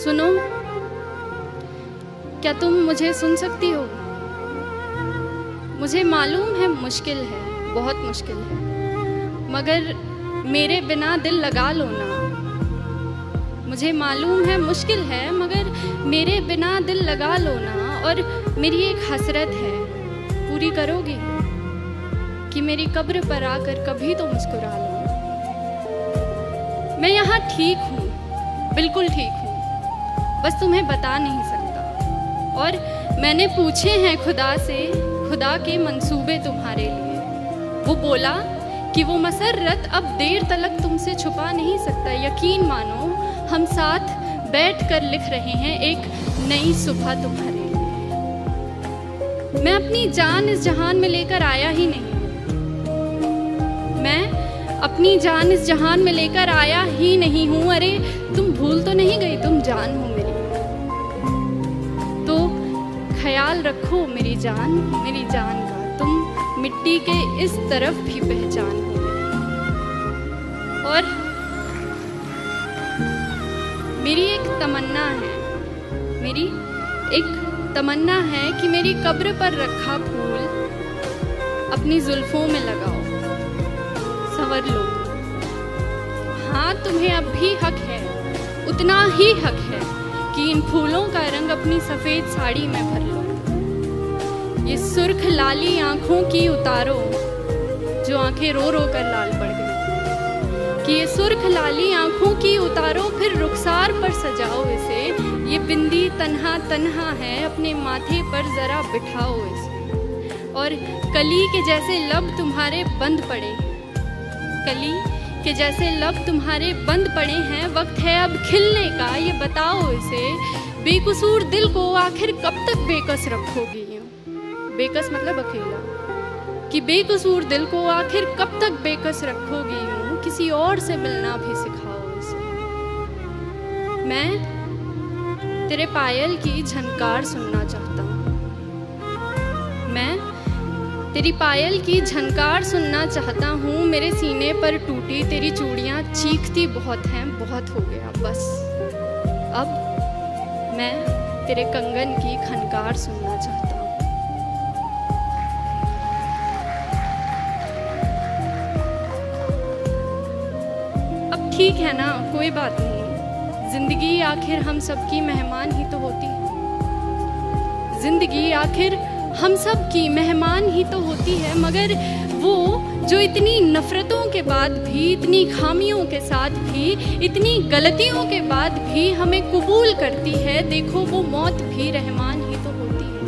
सुनो, क्या तुम मुझे सुन सकती हो? मुझे मालूम है मुश्किल है, बहुत मुश्किल है, मगर मेरे बिना दिल लगा लो ना। मुझे मालूम है मुश्किल है, मगर मेरे बिना दिल लगा लो ना। और मेरी एक हसरत है, पूरी करोगी कि मेरी कब्र पर आकर कभी तो मुस्कुरा लो। मैं यहाँ ठीक हूँ, बिल्कुल ठीक हूँ, बस तुम्हें बता नहीं सकता। और मैंने पूछे हैं खुदा से, खुदा के मंसूबे तुम्हारे लिए। वो बोला कि वो मसर्रत अब देर तलक तुमसे छुपा नहीं सकता। यकीन मानो, हम साथ बैठ कर लिख रहे हैं एक नई सुबह तुम्हारे लिए। मैं अपनी जान इस जहान में लेकर आया ही नहीं, मैं अपनी जान इस जहान में लेकर आया ही नहीं हूँ। अरे तुम भूल तो नहीं गई, तुम जान हो मेरी, तो ख्याल रखो मेरी जान का। तुम मिट्टी के इस तरफ भी पहचान हो मेरी। और मेरी एक तमन्ना है, मेरी एक तमन्ना है कि मेरी कब्र पर रखा फूल अपनी जुल्फों में लगाओ, संवर लो। हाँ, तुम्हें अब भी हक है, उतना ही हक है कि इन फूलों का रंग अपनी सफेद साड़ी में भर लो। ये सुर्ख लाली आंखों की उतारो, जो आंखें रो रो कर लाल पड़ गई, कि ये सुर्ख लाली आंखों की उतारो, फिर रुखसार पर सजाओ इसे। ये बिंदी तन्हा तन्हा है, अपने माथे पर जरा बिठाओ इसे। और कली के जैसे लब तुम्हारे बंद पड़े, कली के जैसे लब तुम्हारे बंद पड़े हैं, वक्त है अब खिलने का। ये बताओ इसे, बेकसूर दिल को आखिर कब तक बेकस रखोगी? बेकस मतलब अकेला, कि बेकसूर दिल को आखिर कब तक बेकस रखोगी? यूं किसी और से मिलना भी सिखाओ इसे। मैं तेरे पायल की झनकार सुनना चाहता हूँ, मैं तेरी पायल की झनकार सुनना चाहता हूँ। मेरे सीने पर टूटी तेरी चूड़ियाँ चीखती बहुत हैं, बहुत हो गया बस। अब मैं तेरे कंगन की खनकार सुनना चाहता हूँ। अब ठीक है ना, कोई बात नहीं, जिंदगी आखिर हम सबकी मेहमान ही तो होती है। जिंदगी आखिर हम सब की मेहमान ही तो होती है, मगर वो जो इतनी नफरतों के बाद भी, इतनी खामियों के साथ भी, इतनी गलतियों के बाद भी हमें कबूल करती है, देखो वो मौत भी रहमान ही तो होती है।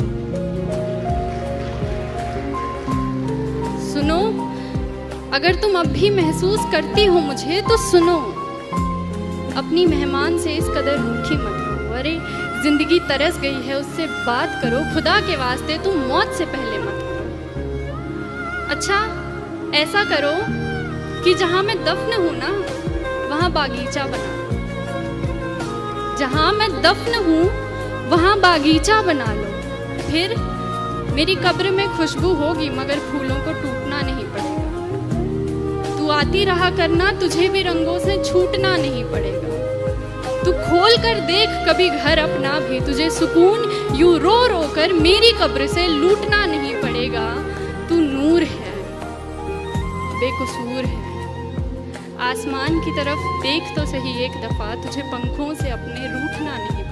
सुनो, अगर तुम अब भी महसूस करती हो मुझे तो सुनो, अपनी मेहमान से इस कदर रूठी मत हो। अरे जिंदगी तरस गई है, उससे बात करो, खुदा के वास्ते तुम मौत से पहले मत करो। अच्छा ऐसा करो कि जहां मैं दफन हूं ना, वहां बागीचा बना लो। जहां मैं दफन हूं वहां बागीचा बना लो। फिर मेरी कब्र में खुशबू होगी, मगर फूलों को टूटना नहीं पड़ेगा। तू आती रहा करना, तुझे भी रंगों से छूटना नहीं पड़ेगा। तू खोल कर देख कभी घर अपना भी, तुझे सुकून यूं रो रो कर मेरी कब्र से लूटना नहीं पड़ेगा। तू नूर है, बेकसूर है, आसमान की तरफ देख तो सही एक दफा, तुझे पंखों से अपने रूठना नहीं